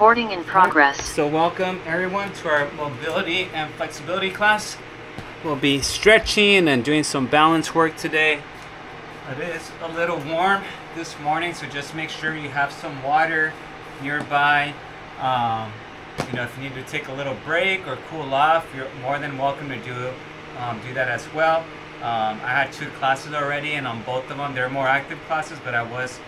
Recording in progress. So welcome everyone to our mobility and flexibility class. We'll be stretching and doing some balance work today. It is a little warm this morning, so just make sure you have some water nearby. If you need to take a little break or cool off, you're more than welcome to do that as well. I had 2 classes already, and on both of them, they're more active classes, but I was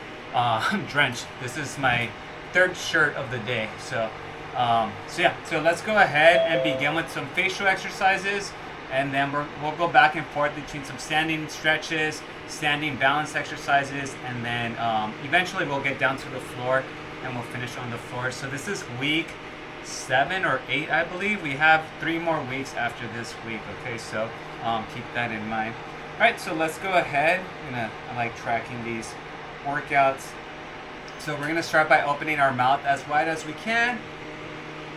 drenched. This is my 3rd shirt of the day. So let's go ahead and begin with some facial exercises, and then we'll go back and forth between some standing stretches, standing balance exercises, and then eventually we'll get down to the floor and we'll finish on the floor. So this is week 7 or 8, I believe. We have 3 more weeks after this week. Okay, so keep that in mind. All right, so let's go ahead. I like tracking these workouts. So we're gonna start by opening our mouth as wide as we can,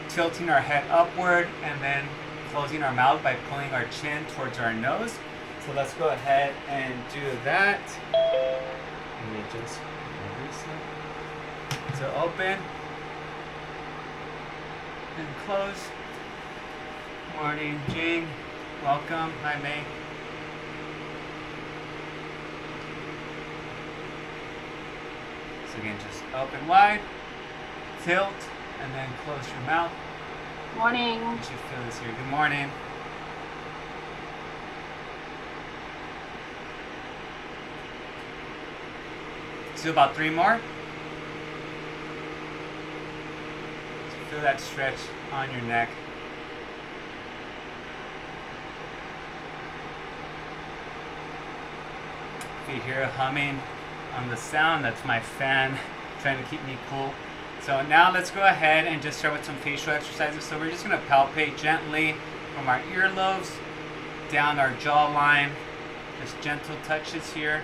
tilting our head upward, and then closing our mouth by pulling our chin towards our nose. So let's go ahead and do that. Let me just release it. So open and close. Morning, Jing. Welcome. Hi, May. So again, just open wide, tilt, and then close your mouth. Morning. You should feel this here. Good morning. So about 3 more. So feel that stretch on your neck. If you hear a humming on the sound, that's my fan trying to keep me cool. So now let's go ahead and just start with some facial exercises. So we're just going to palpate gently from our earlobes down our jawline. Just gentle touches here.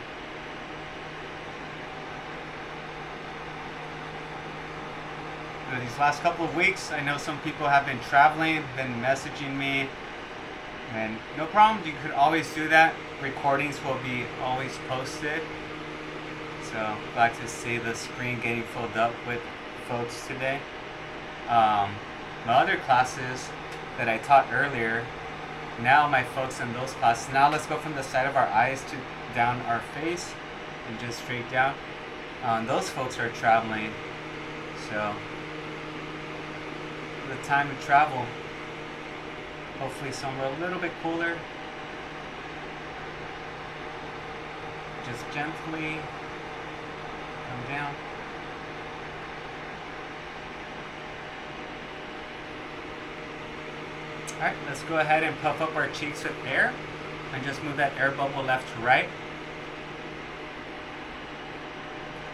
These last couple of weeks, I know some people have been traveling, been messaging me, and no problem, you could always do that. Recordings will be always posted. So glad to see the screen getting filled up with folks today. My other classes that I taught earlier, now my folks in those classes, now let's go from the side of our eyes to down our face and just straight down. Those folks are traveling, so the time to travel, hopefully somewhere a little bit cooler. Just gently come down. Alright, let's go ahead and puff up our cheeks with air and just move that air bubble left to right.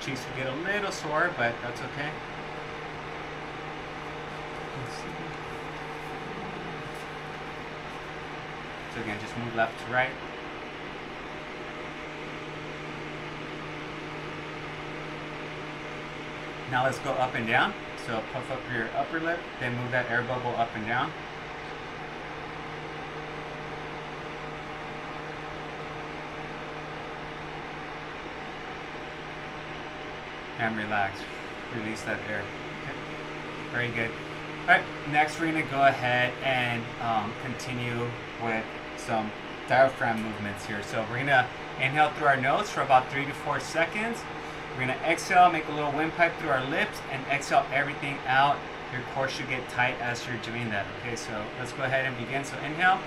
Cheeks will get a little sore, but that's okay. So again, just move left to right. Now let's go up and down. So puff up your upper lip, then move that air bubble up and down. And relax. Release that air. Okay. Very good. Alright, next we're going to go ahead and continue with some diaphragm movements here. So we're going to inhale through our nose for about 3 to 4 seconds. We're going to exhale, make a little windpipe through our lips, and exhale everything out. Your core should get tight as you're doing that. Okay, so let's go ahead and begin. So inhale.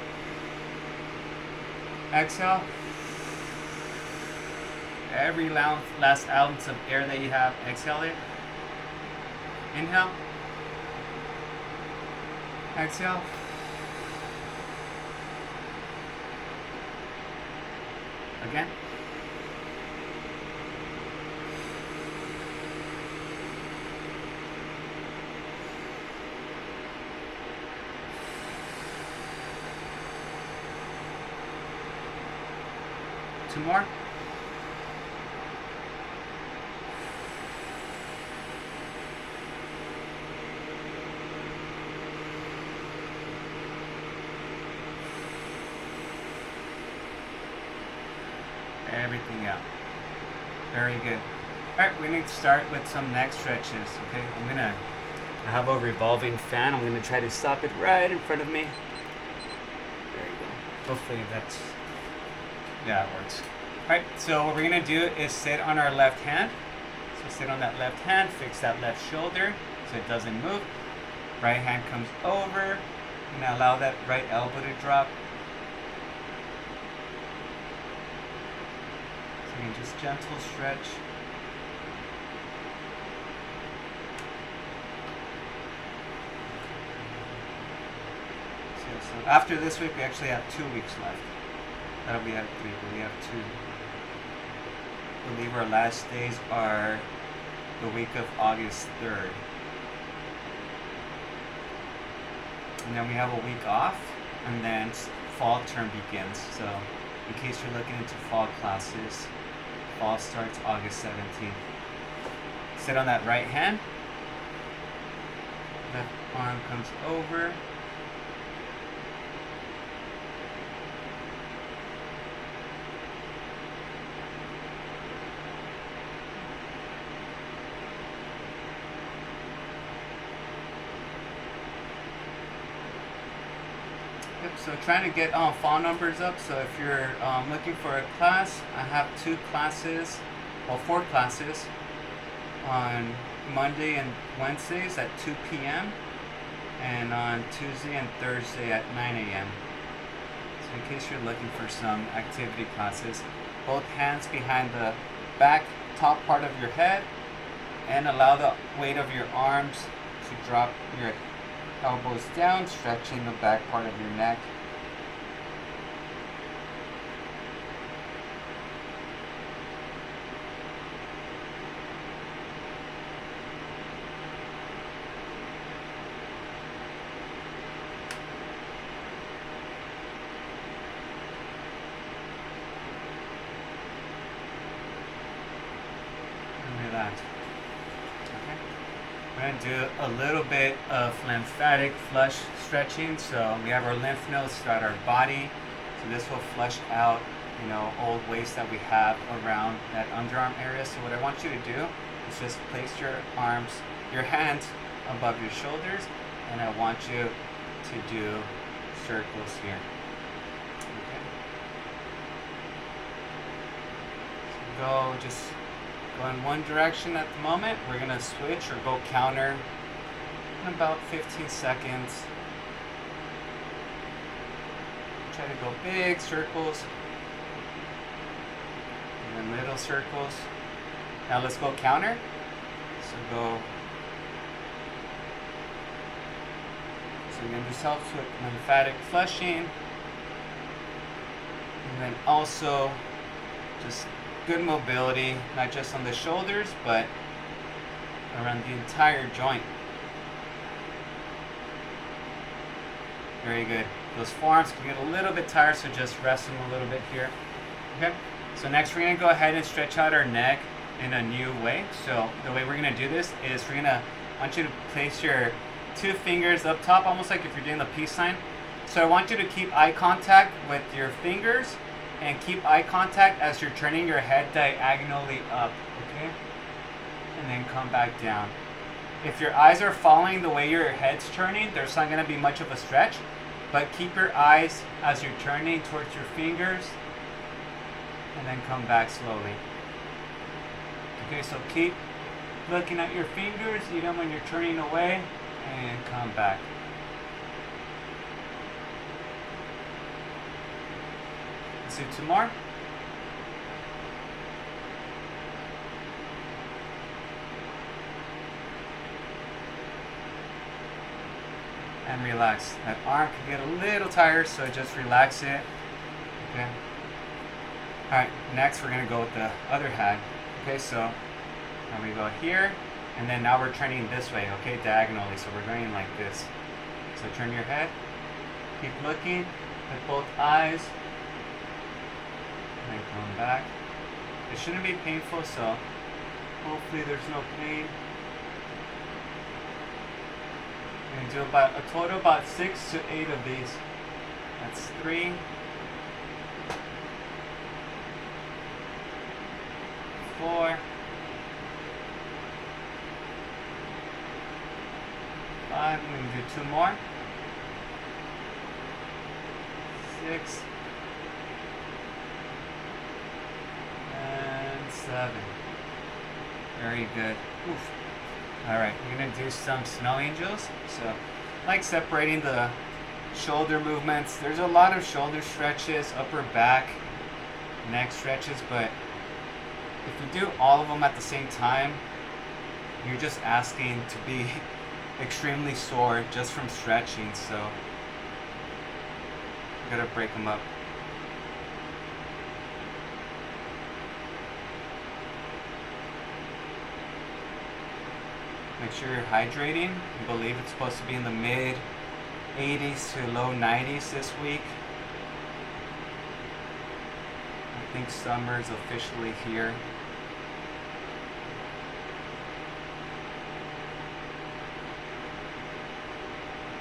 Exhale. Every last ounce of air that you have, exhale it. Inhale. Exhale. Again. Two more. Everything out. Very good. Alright, we're going to start with some neck stretches, okay? I'm going to I have a revolving fan. I'm going to try to stop it right in front of me. There you go. Hopefully that's, yeah, it works. Alright, so what we're going to do is sit on our left hand. So sit on that left hand, fix that left shoulder so it doesn't move. Right hand comes over, and allow that right elbow to drop. So you can just gentle stretch. So after this week, we actually have 2 weeks left. That'll be at 3, but we have 2. I believe our last days are the week of August 3rd. And then we have a week off, and then fall term begins. So in case you're looking into fall classes, fall starts August 17th. Sit on that right hand. Left arm comes over. Yep, so trying to get fall numbers up. So if you're looking for a class, I have 2 classes, well 4 classes on Monday and Wednesdays at 2 p.m. and on Tuesday and Thursday at 9 a.m. So in case you're looking for some activity classes, both hands behind the back top part of your head, and allow the weight of your arms to drop your elbows down, stretching the back part of your neck. And relax. We're going to do a little bit of lymphatic flush stretching. So we have our lymph nodes throughout our body. So this will flush out, old waste that we have around that underarm area. So what I want you to do is just place your hands above your shoulders, and I want you to do circles here. Okay. So just go in one direction at the moment. We're going to switch or go counter in about 15 seconds. Try to go big circles and then little circles. Now let's go counter. So again, this helps with lymphatic flushing, and then also just good mobility, not just on the shoulders, but around the entire joint. Very good. Those forearms can get a little bit tired, so just rest them a little bit here. Okay. So next we're going to go ahead and stretch out our neck in a new way. So the way we're going to do this is I want you to place your 2 fingers up top, almost like if you're doing the peace sign. So I want you to keep eye contact with your fingers, and keep eye contact as you're turning your head diagonally up, okay? And then come back down. If your eyes are following the way your head's turning, there's not going to be much of a stretch, but keep your eyes as you're turning towards your fingers, and then come back slowly. Okay, so keep looking at your fingers even when you're turning away, and come back. Let's do 2 more. And relax. That arm can get a little tired, so just relax it. Okay. Alright, next we're going to go with the other hand. Okay, so now we go here, and then now we're turning this way, okay, diagonally. So we're going like this. So turn your head, keep looking with both eyes, and then come back. It shouldn't be painful, so hopefully there's no pain. And do about a total about 6 to 8 of these. That's 3, 4, 5. I'm going to do 2 more. 6. And 7. Very good. Oof. Alright, we're going to do some snow angels. So, like separating the shoulder movements. There's a lot of shoulder stretches, upper back, neck stretches, but if you do all of them at the same time, you're just asking to be extremely sore just from stretching, so you gotta break them up. Make sure you're hydrating. I believe it's supposed to be in the mid 80s to low 90s this week. I think summer is officially here.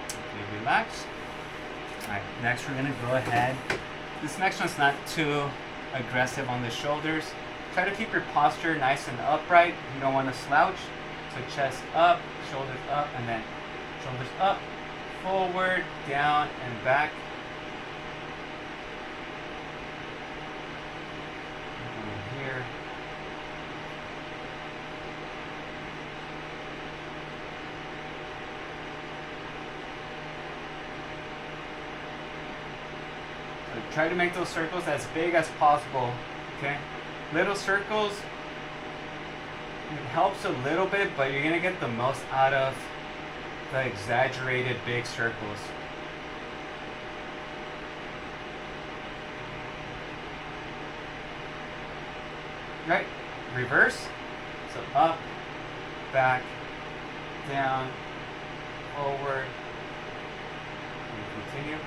Okay, relax. Alright, next we're gonna go ahead. This next one's not too aggressive on the shoulders. Try to keep your posture nice and upright. You don't want to slouch. So chest up, shoulders up, and then shoulders up, forward, down, and back. And here. So try to make those circles as big as possible, okay? Little circles, it helps a little bit, but you're gonna get the most out of the exaggerated big circles. Right, reverse. So up, back, down, forward, and continue.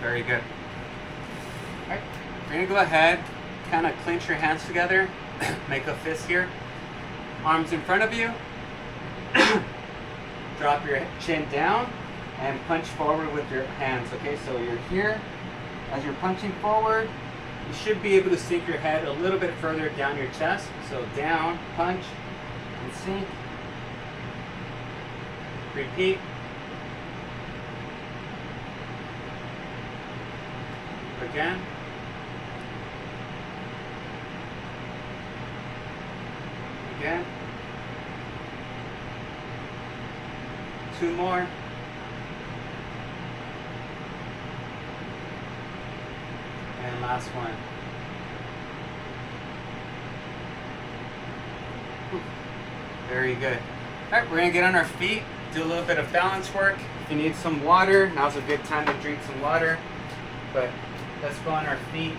Very good. Alright, we're gonna go ahead, kind of clench your hands together, make a fist here. Arms in front of you. Drop your chin down and punch forward with your hands. Okay, so you're here. As you're punching forward, you should be able to sink your head a little bit further down your chest. So down, punch, and sink. Repeat. Again. Again. 2 more. And last one. Very good. Alright, we're going to get on our feet, do a little bit of balance work. If you need some water, now's a good time to drink some water. But let's go on our feet.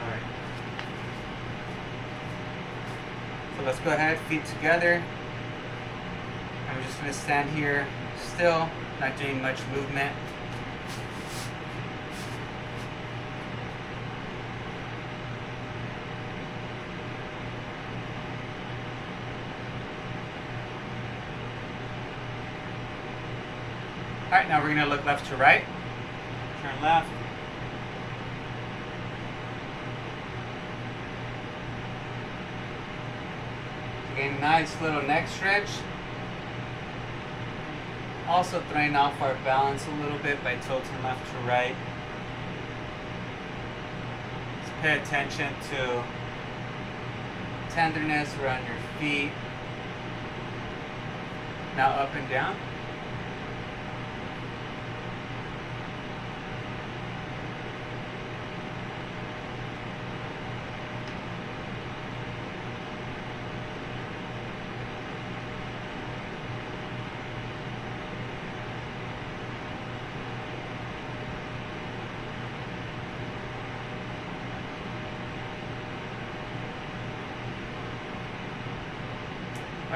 All right. So let's go ahead, feet together. I'm just going to stand here still, not doing much movement. Alright, now we're going to look left to right. Turn left. Again, nice little neck stretch. Also throwing off our balance a little bit by tilting left to right. Just pay attention to tenderness around your feet. Now up and down.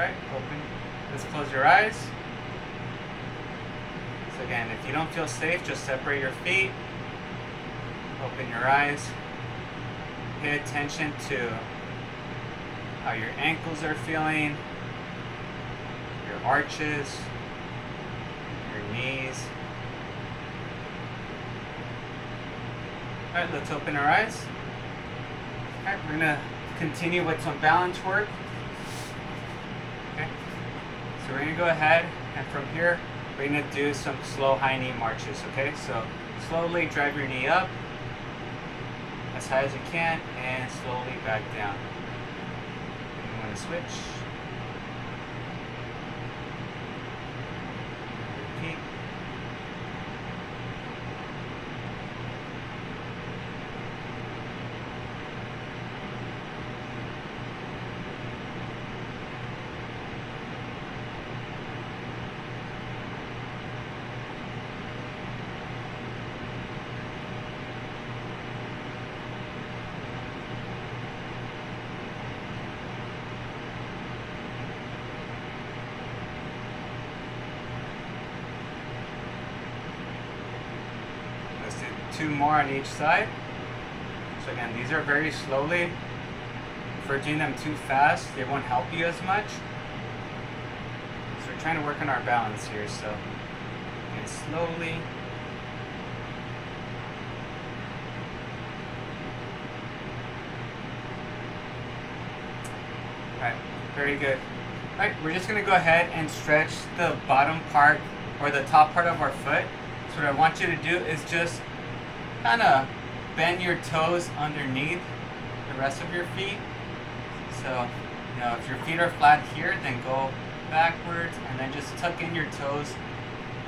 Alright, open. Let's close your eyes. So again, if you don't feel safe, just separate your feet. Open your eyes. Pay attention to how your ankles are feeling, your arches, your knees. Alright, let's open our eyes. Alright, we're going to continue with some balance work. Okay, so we're going to go ahead, and from here, we're going to do some slow high knee marches. Okay, so slowly drive your knee up as high as you can, and slowly back down. You want to switch. Repeat. Let's do 2 more on each side. So again, these are very slowly. If we're doing them too fast, they won't help you as much. So we're trying to work on our balance here. So again, slowly. Alright, very good. Alright, we're just going to go ahead and stretch the bottom part or the top part of our foot. So what I want you to do is just kind of bend your toes underneath the rest of your feet. So, you know, if your feet are flat here, then go backwards and then just tuck in your toes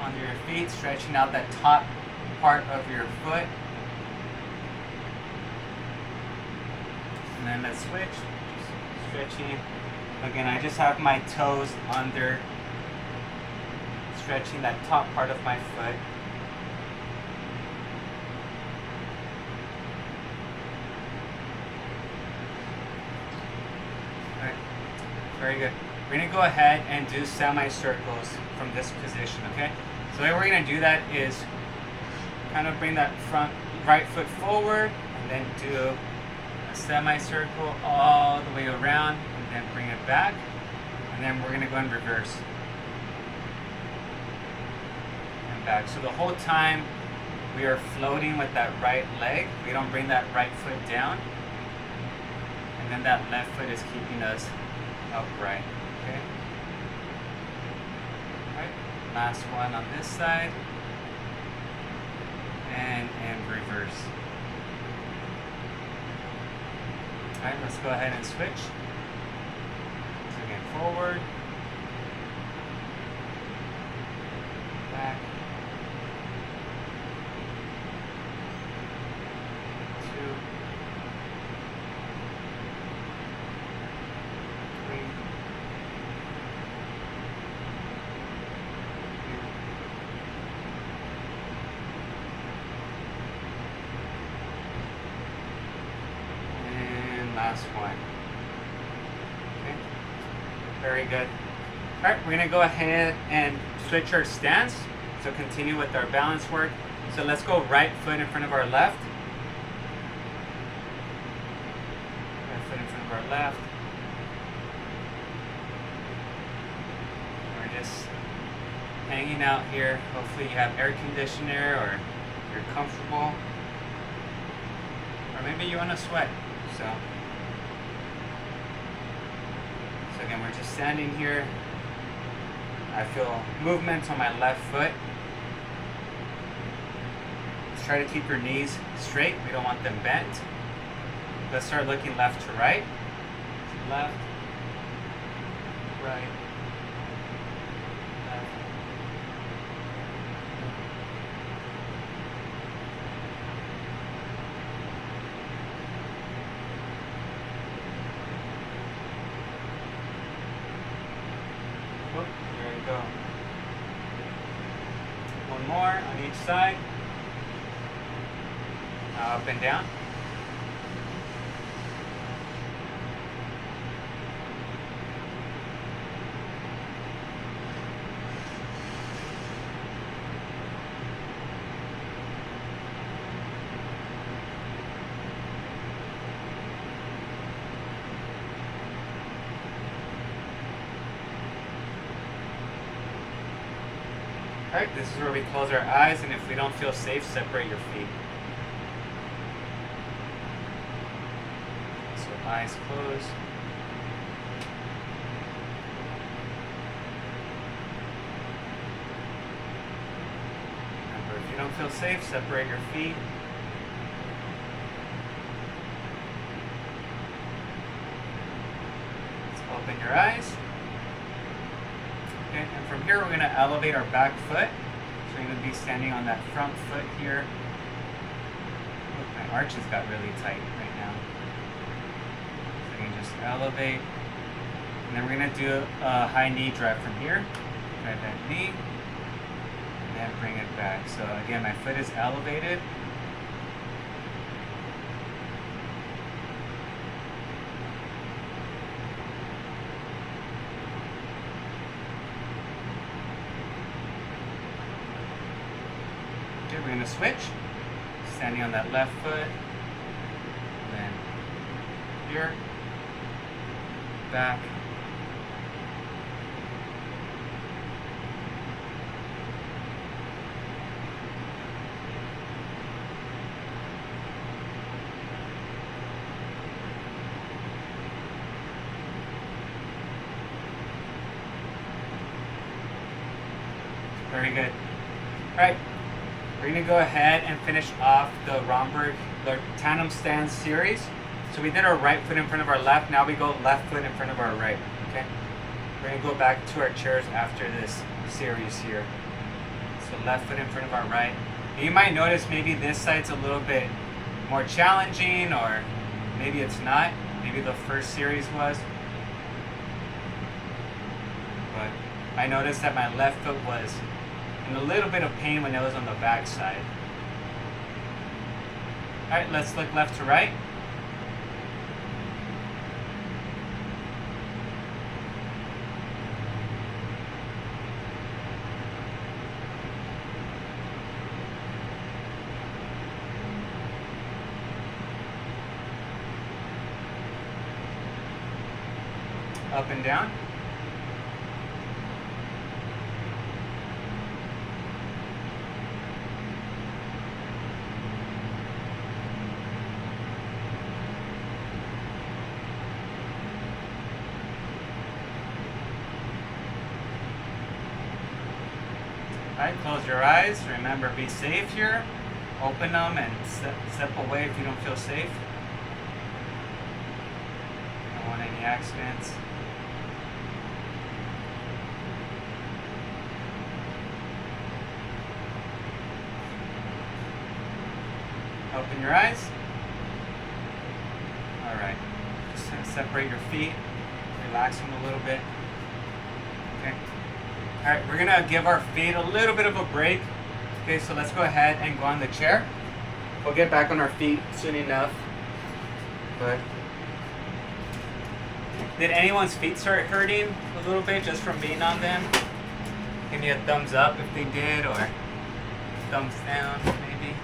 under your feet, stretching out that top part of your foot. And then let's switch. Just stretching. Again, I just have my toes under, stretching that top part of my foot. Alright, very good. We're going to go ahead and do semicircles from this position, okay? So the way we're going to do that is kind of bring that front right foot forward and then do a semicircle all the way around and then bring it back. And then we're going to go in reverse. And back. So the whole time we are floating with that right leg. We don't bring that right foot down. And then that left foot is keeping us upright. Okay. Alright. Last one on this side. And reverse. Alright, let's go ahead and switch. So again, forward. Back. 2. 3. And last one. Okay. Very good. Alright, we're going to go ahead and switch our stance. So continue with our balance work. So let's go right foot in front of our left. Right foot in front of our left. We're just hanging out here. Hopefully you have air conditioner or you're comfortable. Or maybe you want to sweat. So again, we're just standing here. I feel movement on my left foot. Let's try to keep your knees straight. We don't want them bent. Let's start looking left to right. Left, right, left. Whoop, there you go. One more on each side. Up and down. Alright, this is where we close our eyes, and if we don't feel safe, separate your feet. So eyes closed. Remember, if you don't feel safe, separate your feet. Let's open your eyes. Okay, and from here we're going to elevate our back foot. So we're going to be standing on that front foot here. Look, my arches got really tight right now. So you can just elevate. And then we're going to do a high knee drive from here. Drive that knee. And then bring it back. So again, my foot is elevated. We're going to switch, standing on that left foot, then here, back, very good. All right. We're going to go ahead and finish off the Romberg, the tandem stand series. So we did our right foot in front of our left. Now we go left foot in front of our right. Okay. We're going to go back to our chairs after this series here. So left foot in front of our right. And you might notice maybe this side's a little bit more challenging, or maybe it's not. Maybe the first series was. But I noticed that my left foot was in a little bit of pain when it was on the back side. Alright, let's look left to right. Up and down. Alright, close your eyes. Remember, be safe here. Open them and step away if you don't feel safe. Don't want any accidents. Open your eyes. Alright, just separate your feet. Relax them a little bit. Okay. Alright, we're going to give our feet a little bit of a break. Okay, so let's go ahead and go on the chair. We'll get back on our feet soon enough. But did anyone's feet start hurting a little bit just from being on them? Give me a thumbs up if they did, or thumbs down maybe.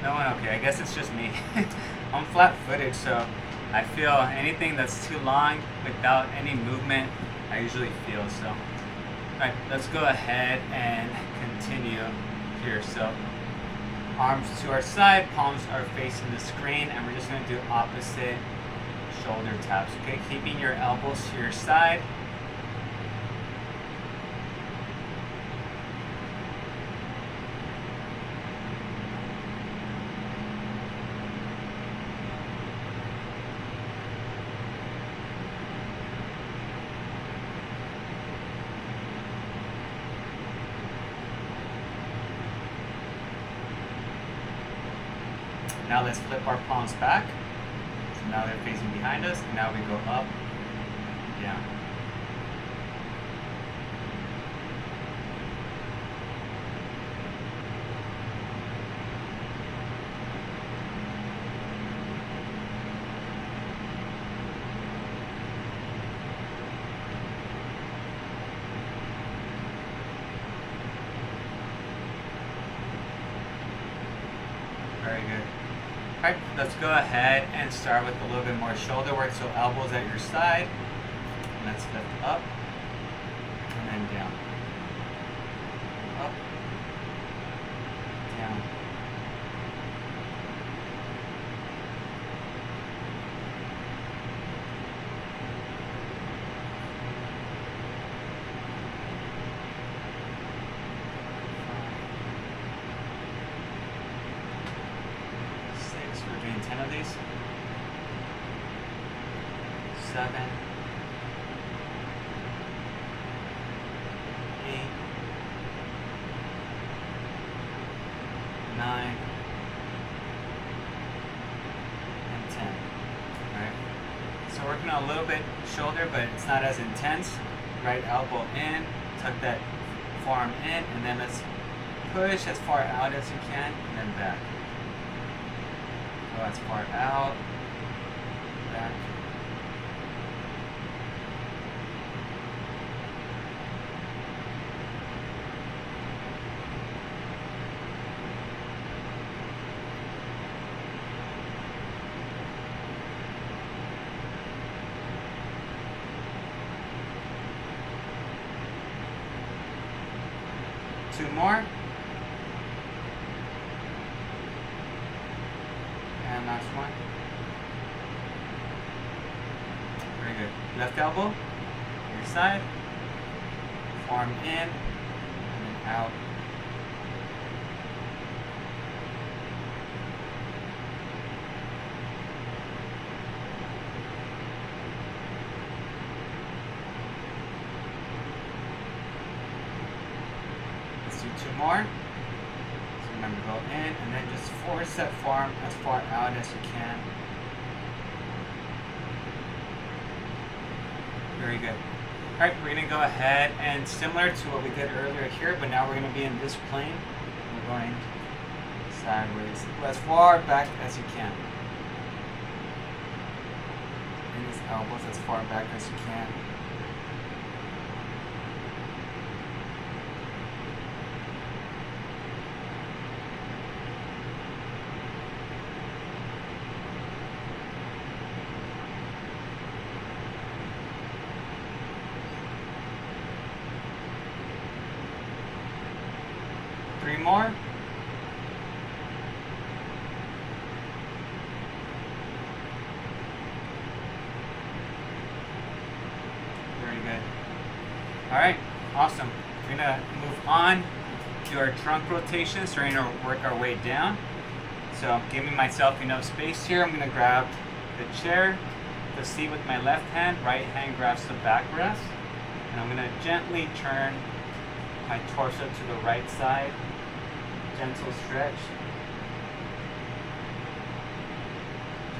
No one? Okay, I guess it's just me. I'm flat-footed, so I feel anything that's too long without any movement, I usually feel so. Alright, let's go ahead and continue here. So, arms to our side, palms are facing the screen, and we're just going to do opposite shoulder taps. Okay, keeping your elbows to your side. Now let's flip our palms back. So now they're facing behind us, and now we go up, down. Very good. Alright, let's go ahead and start with a little bit more shoulder work. So elbows at your side. Let's lift up and then down. Up down. We're doing 10 of these. 7, 8, 9, and 10. Right? So working on a little bit shoulder, but it's not as intense. Right elbow in, tuck that forearm in, and then let's push as far out as you can, and then back. Go as far out, back. Two more. And last one. Very good. Left elbow, your side, forearm in, and then out. Let's do two more. So remember, go in and then just force that forearm as far out as you can. Very good. All right, we're gonna go ahead and similar to what we did earlier here, but now we're gonna be in this plane. We're going sideways, go as far back as you can. Bring these elbows as far back as you can. Three more. Very good. All right, awesome. We're gonna move on to our trunk rotations. We're gonna work our way down. So I'm giving myself enough space here. I'm gonna grab the chair, the seat with my left hand, right hand grabs the backrest, and I'm gonna gently turn my torso to the right side. Gentle stretch.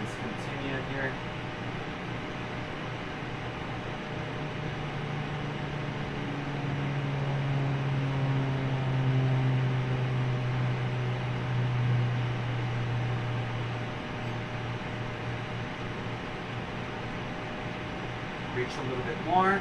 Just continue here. Reach a little bit more.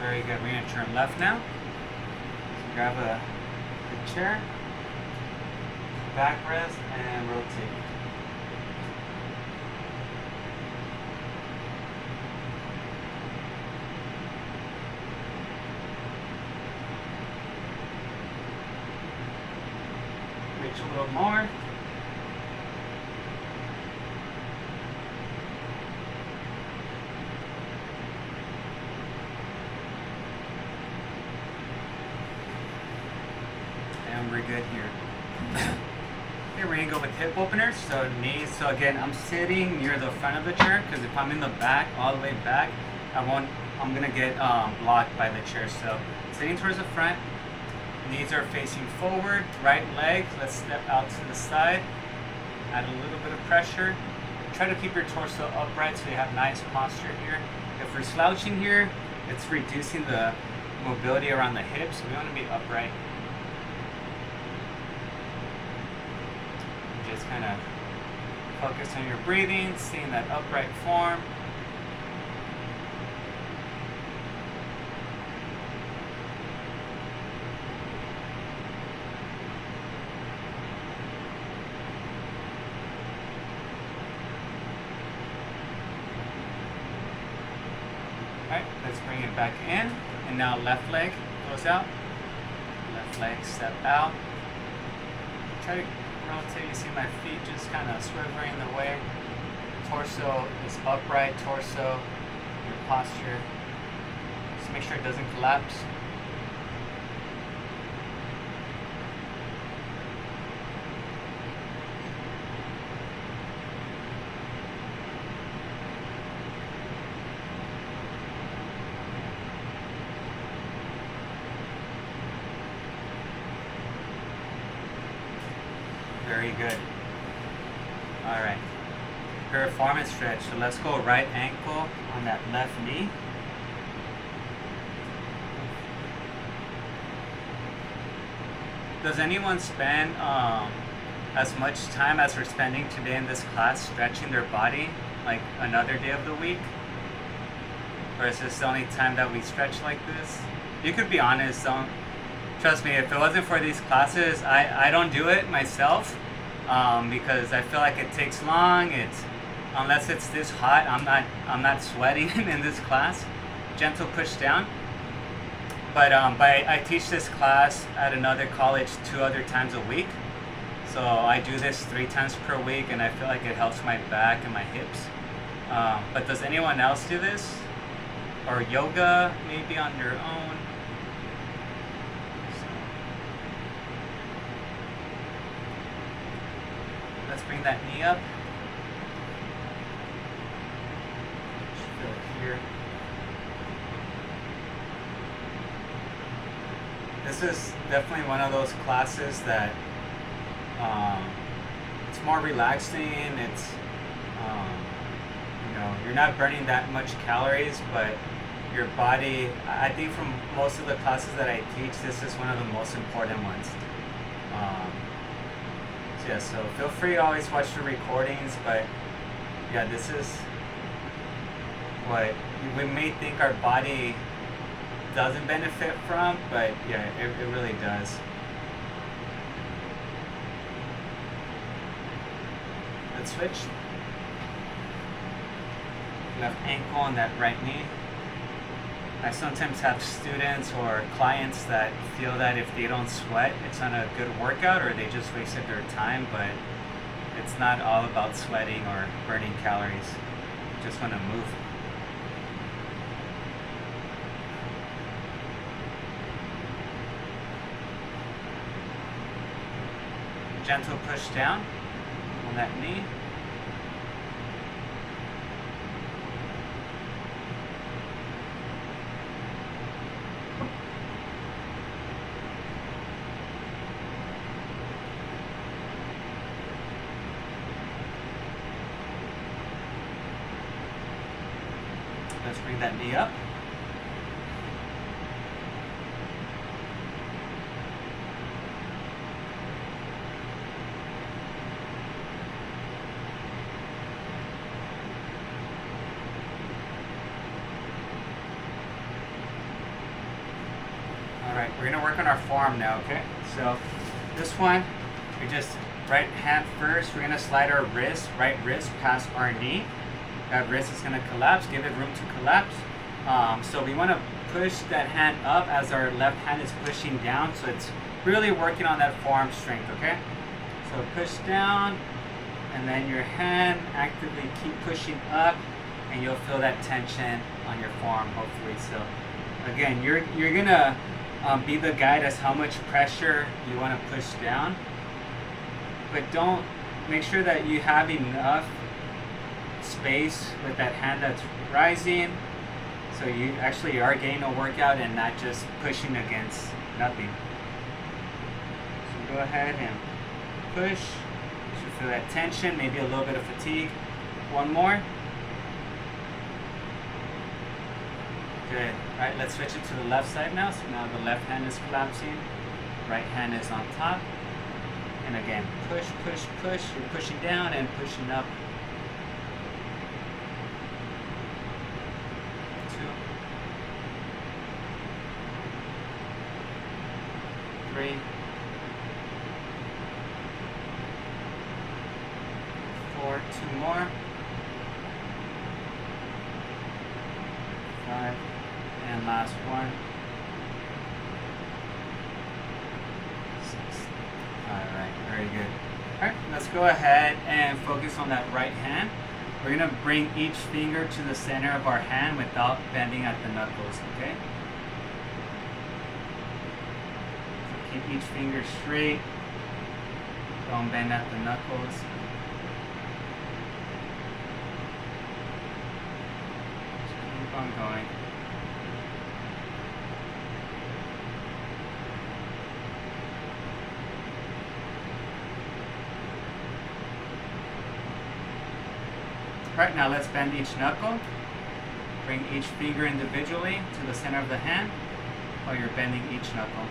Very good. We're going to turn left now. So grab the chair, backrest, and rotate. Reach a little more. And we're good here. Okay, we're gonna go with hip openers. So knees. So again, I'm sitting near the front of the chair because if I'm in the back, all the way back, I'm gonna get blocked by the chair. So sitting towards the front. Knees are facing forward, right leg, let's step out to the side, add a little bit of pressure. Try to keep your torso upright so you have nice posture here. If we're slouching here, it's reducing the mobility around the hips, so we want to be upright. Just kind of focus on your breathing, seeing that upright form. Let's bring it back in. And now left leg goes out. Left leg step out. Try to rotate. You see my feet just kind of swerving in the way. Torso is upright. Torso, your posture. Just make sure it doesn't collapse. Very good. All right. Performance stretch. So let's go right ankle on that left knee. Does anyone spend as much time as we're spending today in this class stretching their body like another day of the week? Or is this the only time that we stretch like this? You could be honest. Don't trust me. If it wasn't for these classes, I don't do it myself because I feel like it takes long. Unless it's this hot, I'm not sweating in this class. Gentle push down. But I teach this class at another college 2 other times a week. So I do this 3 times per week, and I feel like it helps my back and my hips. But does anyone else do this? Or yoga, maybe on your own? So, let's bring that knee up. Feel it here. This is definitely one of those classes that it's more relaxing. It's you're not burning that much calories, but your body. I think from most of the classes that I teach, this is one of the most important ones. So feel free to always watch the recordings, but yeah, this is what we may think our body doesn't benefit from, but yeah, it really does. Let's switch. Left ankle on that right knee. I sometimes have students or clients that feel that if they don't sweat, it's not a good workout or they just wasted their time, but it's not all about sweating or burning calories. You just want to move. Gentle push down on that knee. Let's bring that knee up. Alright, we're going to work on our forearm now, okay? So this one, we just right hand first. We're going to slide our wrist, right wrist past our knee. That wrist is going to collapse, give it room to collapse. So we want to push that hand up as our left hand is pushing down. So it's really working on that forearm strength, okay? So push down, and then your hand actively keep pushing up, and you'll feel that tension on your forearm, hopefully. So again, you're going to be the guide as how much pressure you want to push down. But don't, make sure that you have enough space with that hand that's rising, so you actually are getting a workout and not just pushing against nothing. So go ahead and push. You should feel that tension, maybe a little bit of fatigue. One more. Good. Alright, let's switch it to the left side now. So now the left hand is collapsing, right hand is on top. And again, push, push, push. You're pushing down and pushing up. 3, 4, 2 more, 5, And last one. 6. Alright, very good. Alright, let's go ahead and focus on that right hand. We're going to bring each finger to the center of our hand without bending at the knuckles, okay? So keep each finger straight. Don't bend at the knuckles. Just keep on going. Alright, now let's bend each knuckle. Bring each finger individually to the center of the hand while you're bending each knuckle.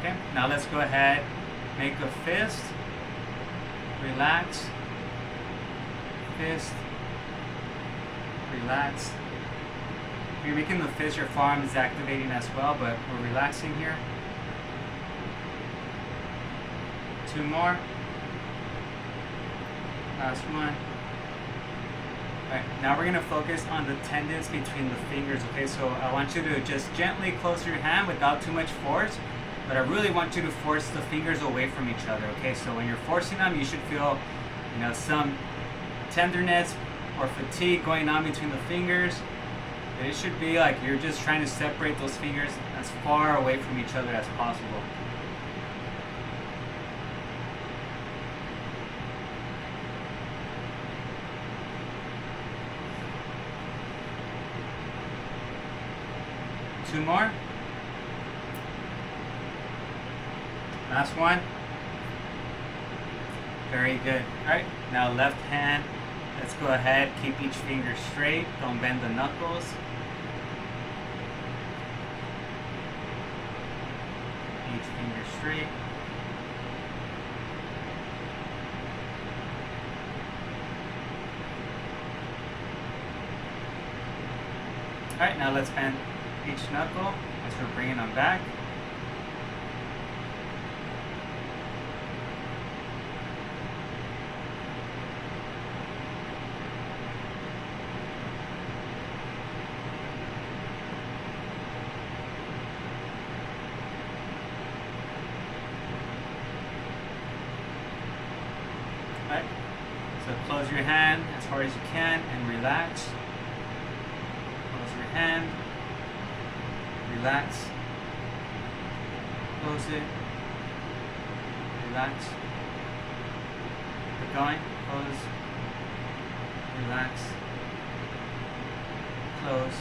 Okay, now let's go ahead, make a fist, relax, fist, relax. If you're making the fist, your forearm is activating as well, but we're relaxing here. 2 more. Last one. Alright, now we're going to focus on the tendons between the fingers, okay? So I want you to just gently close your hand without too much force, but I really want you to force the fingers away from each other, okay? So when you're forcing them, you should feel, some tenderness or fatigue going on between the fingers. It should be like you're just trying to separate those fingers as far away from each other as possible. Two more. Last one. Very good. Alright, now left hand. Let's go ahead, keep each finger straight. Don't bend the knuckles. Each finger straight. Alright, now let's bend each knuckle as we're bringing them back. Right. So close your hand as hard as you can and relax. Close your hand. Relax. Close it. Relax. Keep going. Close. Relax. Close.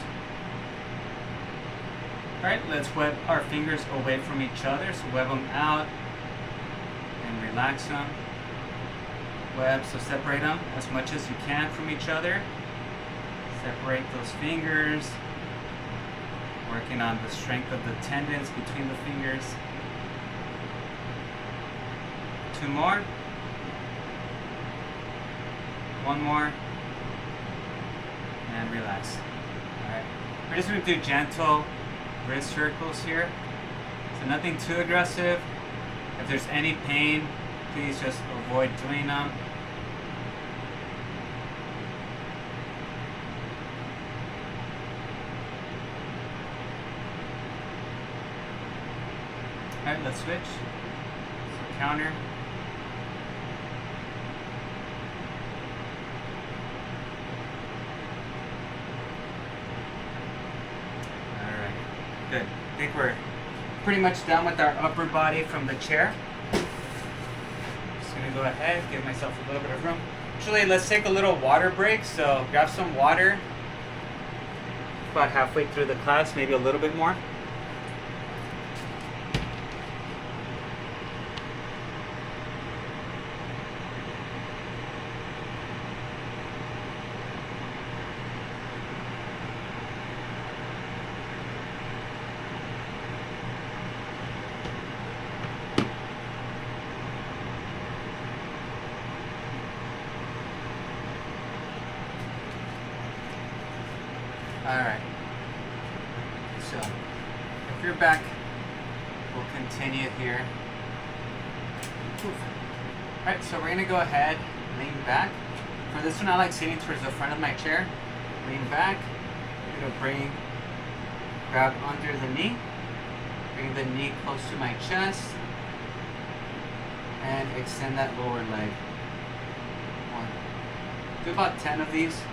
Alright, let's web our fingers away from each other. So web them out and relax them. Web, so separate them as much as you can from each other. Separate those fingers. Working on the strength of the tendons between the fingers. 2 more. 1 more. And relax. Alright. We're just going to do gentle wrist circles here. So nothing too aggressive. If there's any pain, please just avoid doing them. Alright, let's switch. So counter. Alright, good. I think we're pretty much done with our upper body from the chair. Just gonna go ahead, give myself a little bit of room. Actually, let's take a little water break. So grab some water. About halfway through the class, maybe a little bit more. Alright, back. We'll continue here. Alright, so we're gonna go ahead, lean back. For this one, I like sitting towards the front of my chair. Lean back. I'm gonna grab under the knee. Bring the knee close to my chest. And extend that lower leg. One. Do about 10 of these. 6,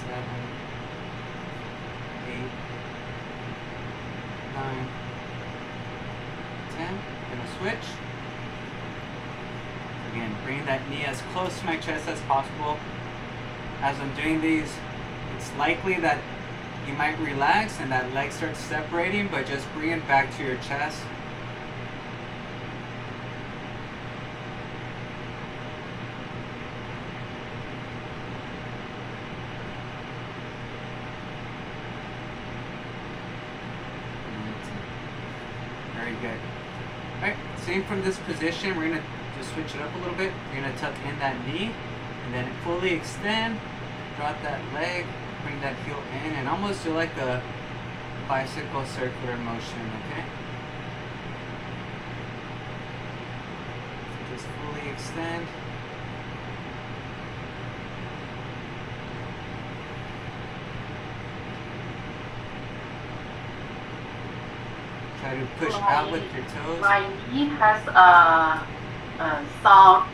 7, 8, 9, 10. Gonna switch. Again, bring that knee as close to my chest as possible. As I'm doing these, it's likely that you might relax and that leg starts separating, but just bring it back to your chest. Very good. Alright, same from this position. We're going to just switch it up a little bit. You're going to tuck in that knee and then fully extend. Drop that leg, bring that heel in, and almost do like a bicycle circular motion, okay? Just fully extend. Try to push out with your toes. My knee has a sound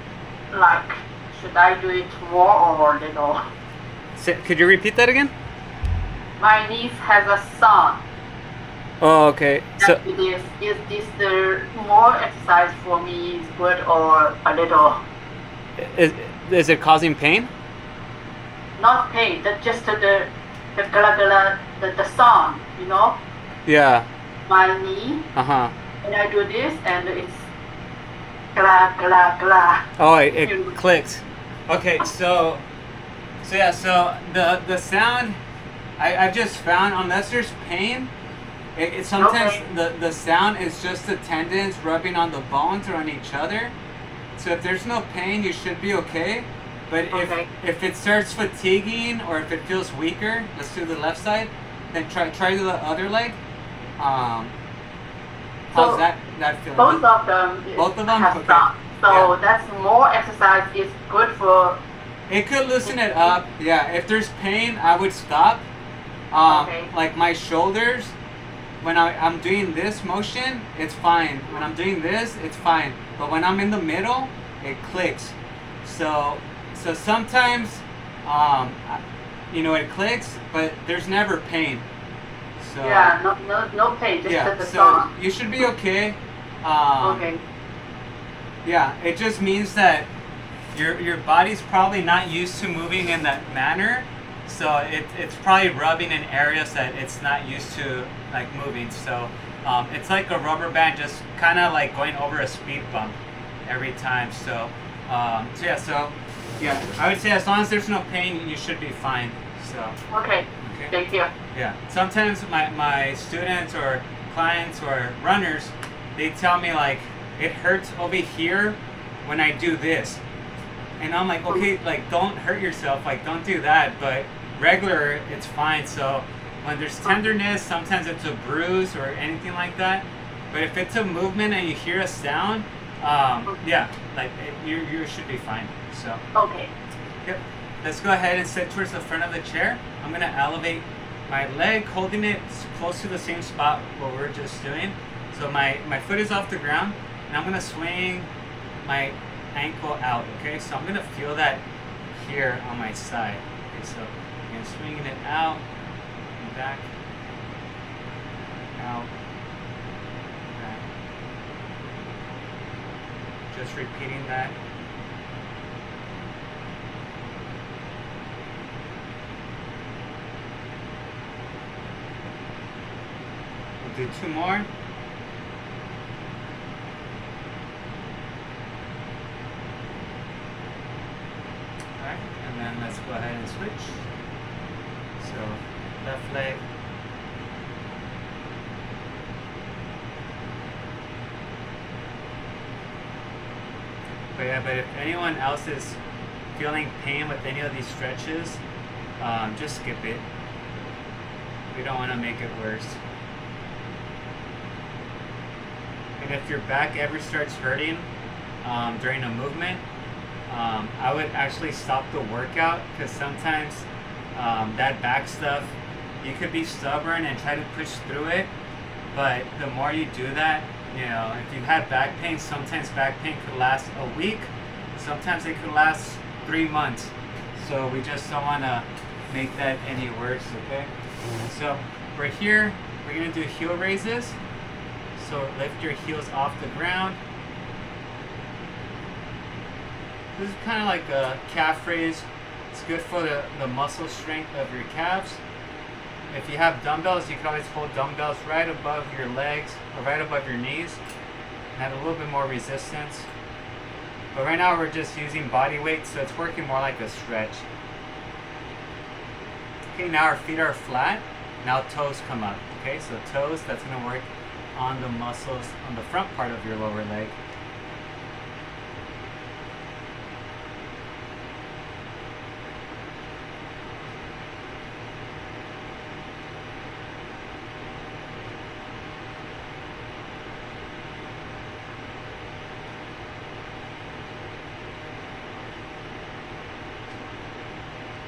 like, should I do it more or little? Could you repeat that again? My knee has a sound. Oh, okay. So Is this the more exercise for me is good or a little? is it causing pain? Not pain, just the gla gla, the sound, you know? Yeah. My knee, Uh-huh. when I do this and it's gla gla gla. Oh, it clicks. Okay, so yeah, so the sound I've just found, unless there's pain, it sometimes Okay. the sound is just the tendons rubbing on the bones or on each other. So if there's no pain, you should be okay. But Okay. if it starts fatiguing or if it feels weaker, let's do the left side. Then try the other leg. How's So, that feeling? Both of them, Both of them? have Okay. sound. So Yeah. that's more exercise is good for. It could loosen it up. Yeah, if there's pain, I would stop. Okay. Like my shoulders, when I'm doing this motion, it's fine. When I'm doing this, it's fine. But when I'm in the middle, it clicks. So sometimes, it clicks, but there's never pain. So Yeah, no pain, just yeah, the so sound. you should be okay. Okay. Yeah, it just means that your body's probably not used to moving in that manner, so it's probably rubbing in areas that it's not used to like moving. So it's like a rubber band just kind of like going over a speed bump every time. So yeah, I would say as long as there's no pain, you should be fine. So Okay. okay. Thank you. Yeah. Sometimes my students or clients or runners, they tell me like it hurts over here when I do this. And I'm like, okay, like don't hurt yourself, like don't do that, but regular it's fine. So when there's tenderness, sometimes it's a bruise or anything like that. But if it's a movement and you hear a sound, yeah, like you should be fine. So Okay. yep. Let's go ahead and sit towards the front of the chair. I'm gonna elevate my leg, holding it close to the same spot what we're just doing. So my foot is off the ground, and I'm gonna swing my ankle out, okay? So I'm gonna feel that here on my side. Okay, so I'm swinging it out, and back, out, back. Just repeating that. We'll do 2 more. Alright, and then let's go ahead and switch. So left leg. But yeah, but if anyone else is feeling pain with any of these stretches, just skip it. We don't want to make it worse. And if your back ever starts hurting during a movement, I would actually stop the workout, because sometimes that back stuff, you could be stubborn and try to push through it, but the more you do that, you know, if you have back pain, sometimes back pain could last a week, sometimes it could last 3 months. So we just don't want to make that any worse, okay? So we're here, we're going to do heel raises. So lift your heels off the ground. This is kind of like a calf raise. It's good for the muscle strength of your calves. If you have dumbbells, you can always hold dumbbells right above your legs or right above your knees and have a little bit more resistance. But right now we're just using body weight, so it's working more like a stretch. Okay, now our feet are flat. Now toes come up. Okay, so toes, that's going to work on the muscles on the front part of your lower leg.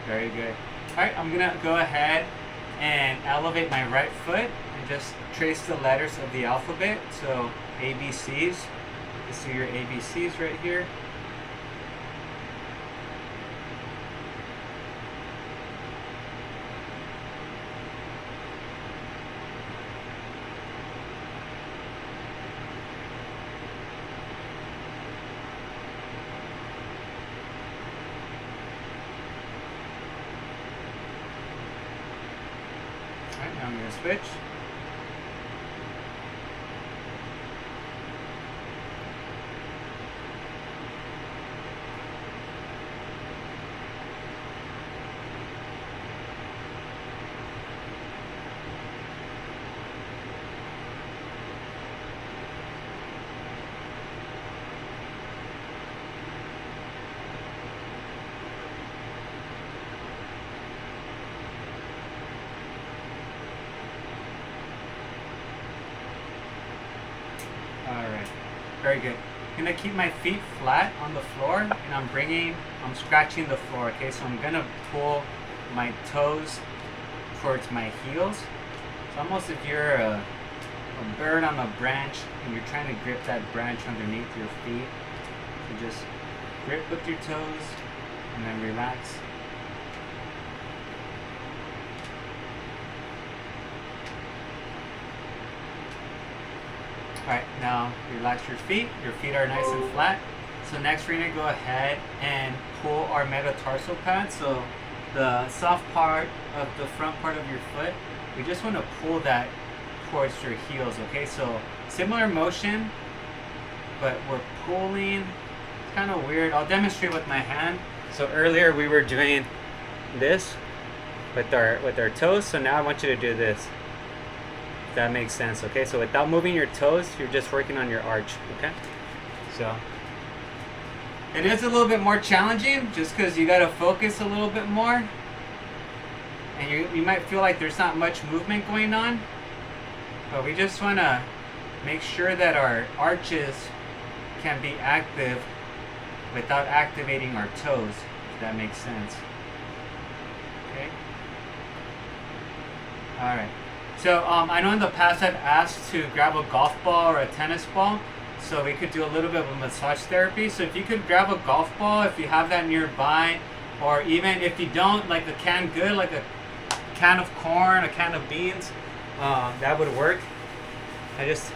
Very good. Alright, I'm gonna go ahead and elevate my right foot and just trace the letters of the alphabet. So ABCs. You see your ABCs right here. Now I'm going to switch. Alright, very good. I'm going to keep my feet flat on the floor, and I'm scratching the floor, okay? So I'm going to pull my toes towards my heels. It's almost if you're a bird on a branch and you're trying to grip that branch underneath your feet. So just grip with your toes and then relax. Alright, now relax your feet. Your feet are nice and flat. So next we're going to go ahead and pull our metatarsal pad. So the soft part of the front part of your foot, we just want to pull that towards your heels, okay? So similar motion, but we're pulling. It's kind of weird. I'll demonstrate with my hand. So earlier we were doing this with our toes, so now I want you to do this. That makes sense, okay? So without moving your toes, you're just working on your arch, okay? So it is a little bit more challenging just because you got to focus a little bit more, and you might feel like there's not much movement going on, but we just want to make sure that our arches can be active without activating our toes, if that makes sense. Okay? All right. So I know in the past I've asked to grab a golf ball or a tennis ball, so we could do a little bit of a massage therapy. So if you could grab a golf ball, if you have that nearby, or even if you don't, like a canned good, like a can of corn, a can of beans, that would work. I just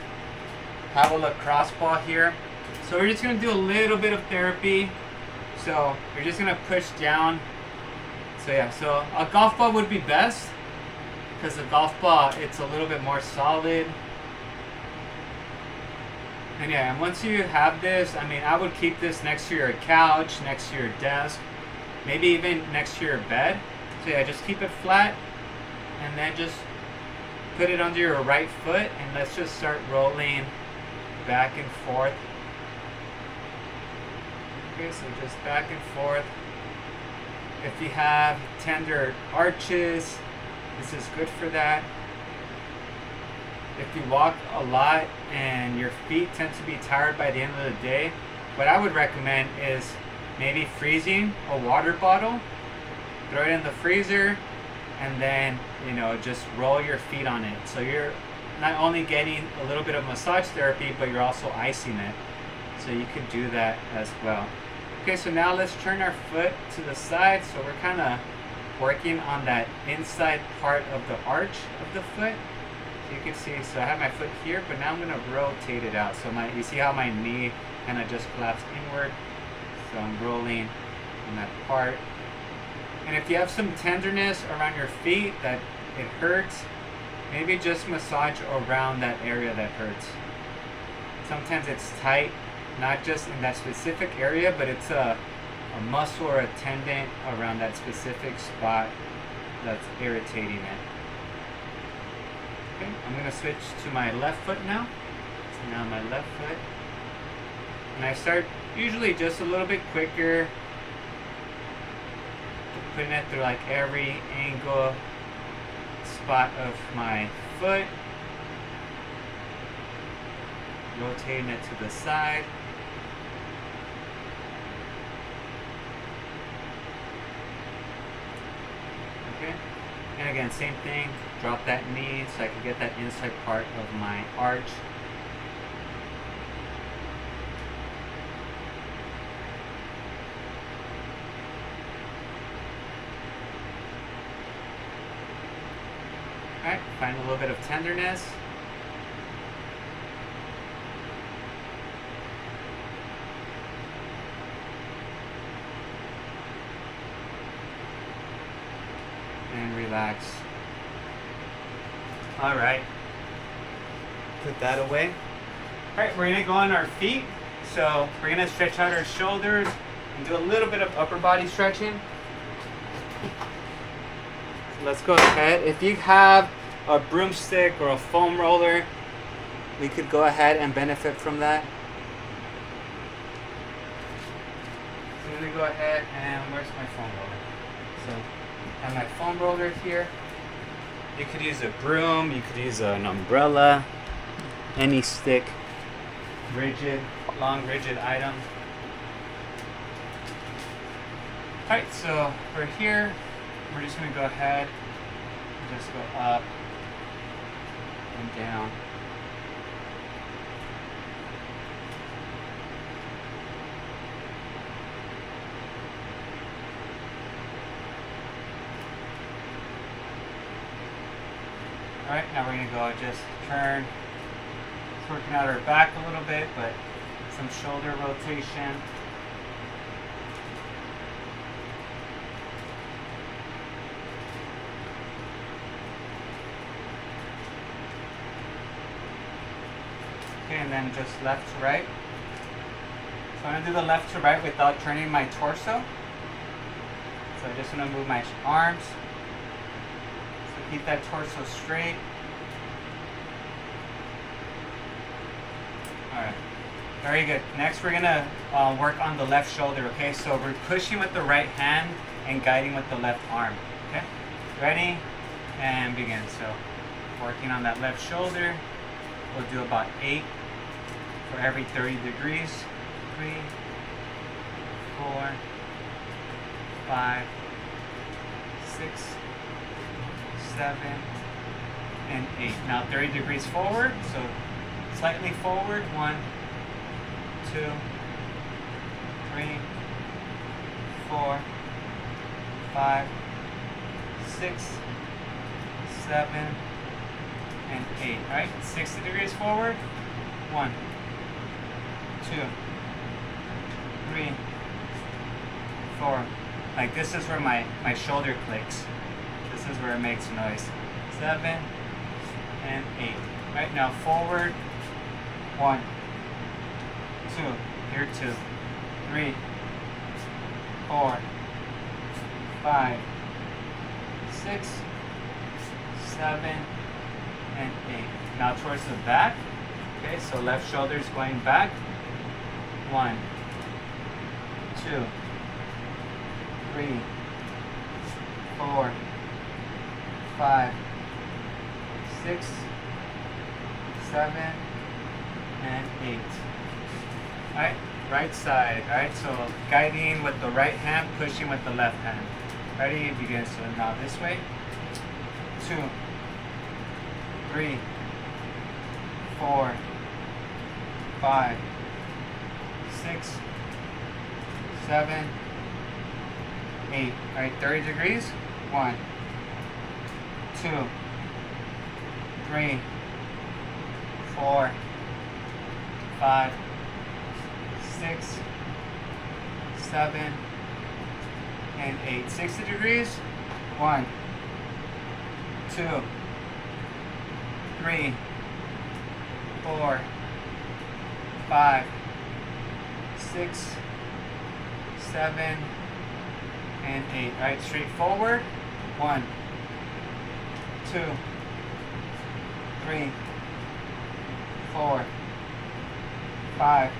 have a lacrosse ball here. So we're just gonna do a little bit of therapy. So we're just gonna push down. So yeah, so a golf ball would be best, because the golf ball, it's a little bit more solid. And yeah, and once you have this, I mean, I would keep this next to your couch, next to your desk, maybe even next to your bed. So yeah, just keep it flat, and then just put it under your right foot, and let's just start rolling back and forth. Okay, so just back and forth. If you have tender arches, this is good for that. If you walk a lot and your feet tend to be tired by the end of the day, what I would recommend is maybe freezing a water bottle, throw it in the freezer, and then, just roll your feet on it. So you're not only getting a little bit of massage therapy, but you're also icing it. So you could do that as well. Okay, so now let's turn our foot to the side. So we're kind of working on that inside part of the arch of the foot. So you can see, so I have my foot here, but now I'm going to rotate it out. So you see how my knee kind of just collapsed inward. So I'm rolling on that part. And if you have some tenderness around your feet that it hurts, maybe just massage around that area that hurts. Sometimes it's tight, not just in that specific area, but it's a muscle or a tendon around that specific spot that's irritating it. Okay, I'm going to switch to my left foot now. So now my left foot. And I start usually just a little bit quicker, putting it through like every angle spot of my foot, rotating it to the side. Okay, and again, same thing, drop that knee so I can get that inside part of my arch. Alright, find a little bit of tenderness. And relax. Alright. Put that away. Alright, we're going to go on our feet. So we're going to stretch out our shoulders and do a little bit of upper body stretching. Let's go ahead. If you have a broomstick or a foam roller, we could go ahead and benefit from that. So I'm going to go ahead and where's my foam roller? So I have my foam roller here. You could use a broom, you could use an umbrella, any stick, long rigid item. Alright, so we're here. We're just going to go ahead and just go up and down. Alright, now we're going to go just turn. It's working out our back a little bit, but some shoulder rotation. Okay, and then just left to right. So I'm going to do the left to right without turning my torso. So I'm just going to move my arms. So keep that torso straight. Alright, very good. Next we're going to work on the left shoulder, okay? So we're pushing with the right hand and guiding with the left arm, okay? Ready? And begin. So working on that left shoulder. We'll do about 8 for every 30 degrees. 3, 4, 5, 6, 7, and 8. Now 30 degrees forward, so slightly forward. 1, 2, 3, 4, 5, 6, 7, and 8. Alright, 60 degrees forward. 1, 2, 3, 4. Like this is where my shoulder clicks. This is where it makes noise. 7 and 8. Right now forward. 1, 2. Here 2, 3, 4, 5, 6, 7. And 8. Now towards the back. Okay, so left shoulder is going back. 1, 2, 3, 4, 5, 6, 7, and 8. Alright, right side. Alright, so guiding with the right hand, pushing with the left hand. Ready? Begin. So now this way. 2, 3, 4, 5, 6, 7, 8. Alright, 30 degrees. 1, 2, 3, 4, 5, 6, 7, and 8. 60 degrees. 1, 2, 3, 4, 5, 6, 7, and 8. Alright, straight forward. 1, 2, 3, 4, 5,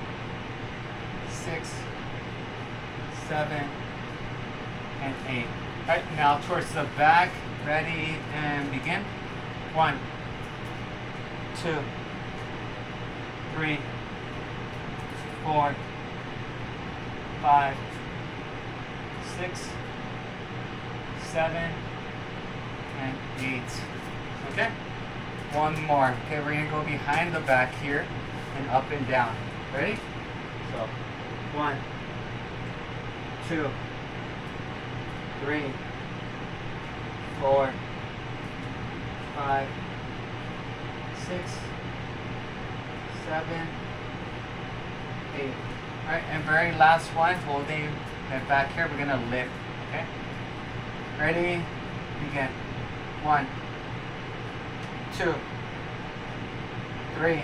6, 7, and 8. Alright, now towards the back. Ready and begin. 1, 2, 3, 4, 5, 6, 7, and 8. Okay? One more. Okay, we're gonna go behind the back here and up and down. Ready? So 1, 2, 3, 4, 5, 6, 7, 8. Alright, and very last one, holding it back here, we're gonna lift. Okay? Ready? Begin. 1, 2, 3,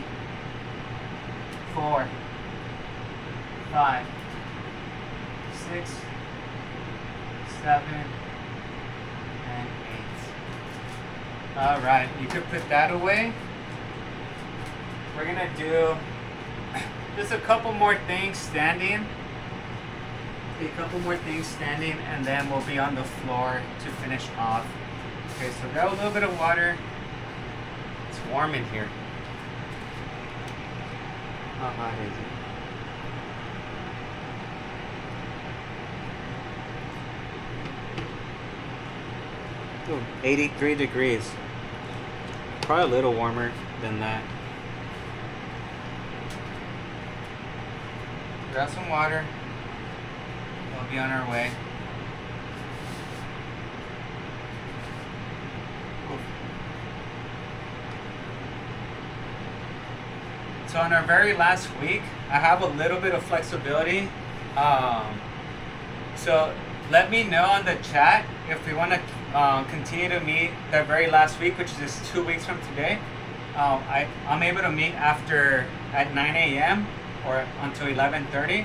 4, 5, 6, 7, and 8. Alright, you could put that away. We're gonna do just a couple more things standing. A couple more things standing, and then we'll be on the floor to finish off. Okay, so grab a little bit of water. It's warm in here. How hot is it? Ooh, 83 degrees. Probably a little warmer than that. Grab some water. We'll be on our way. So on our very last week, I have a little bit of flexibility. So let me know on the chat if we want to continue to meet the very last week, which is 2 weeks from today. I'm able to meet at 9 a.m. or until 11:30,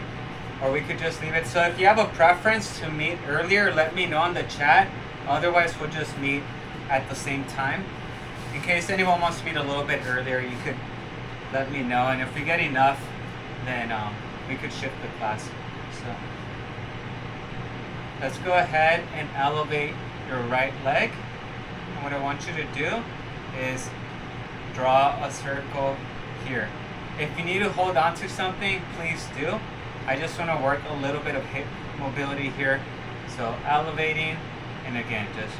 or we could just leave it. So if you have a preference to meet earlier, let me know on the chat. Otherwise, we'll just meet at the same time. In case anyone wants to meet a little bit earlier, you could let me know, and if we get enough, then we could shift the class. So let's go ahead and elevate your right leg. And what I want you to do is draw a circle here. If you need to hold on to something, please do. I just want to work a little bit of hip mobility here. So elevating, and again, just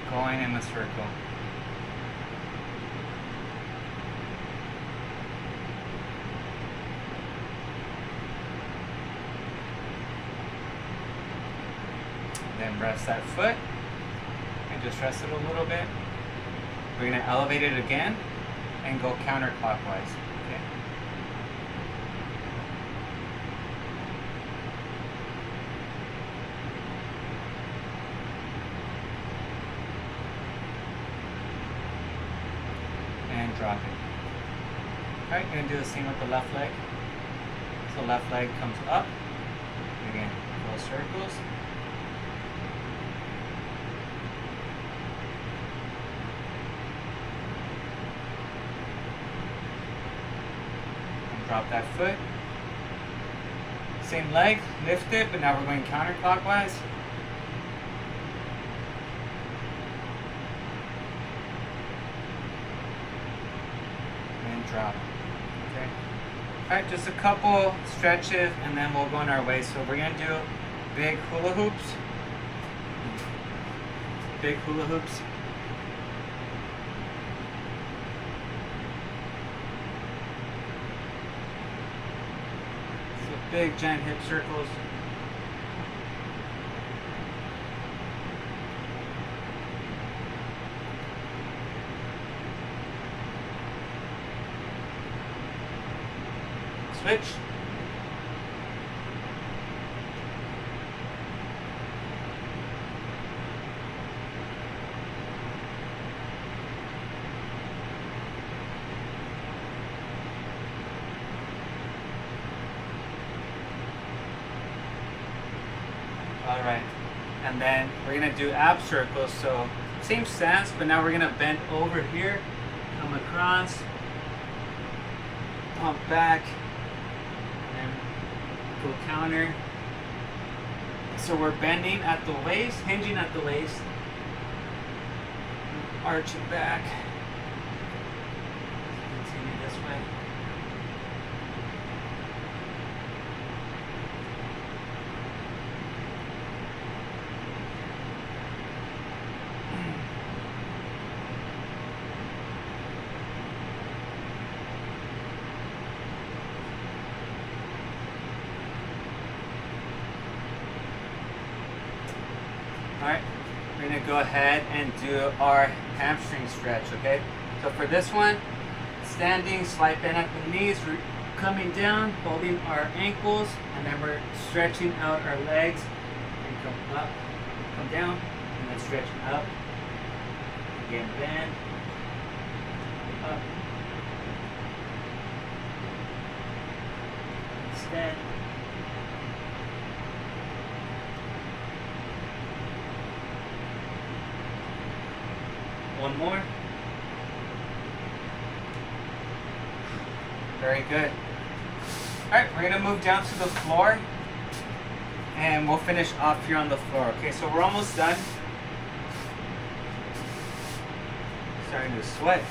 going in a circle. Then rest that foot and just rest it a little bit. We're going to elevate it again and go counterclockwise. Okay. And drop it. Alright, going to do the same with the left leg. So left leg comes up. Again, go circles. Drop that foot. Same leg, lift it, but now we're going counterclockwise. And drop. Okay. Alright, just a couple stretches and then we'll go on our way. So we're gonna do big hula hoops. Big hula hoops. So big giant hip circles. Switch. All right, and then we're gonna do ab circles. So same stance, but now we're gonna bend over here, come across, pump back, and go counter. So we're bending at the waist, hinging at the waist, arching back. Continue this way. Alright, we're going to go ahead and do our hamstring stretch, okay? So for this one, standing, slight bend at the knees, we're coming down, holding our ankles, and then we're stretching out our legs, and come up, come down, and then stretch up, again bend, up, extend, one more. Very good. Alright, we're going to move down to the floor and we'll finish off here on the floor. Okay, so we're almost done. Starting to sweat.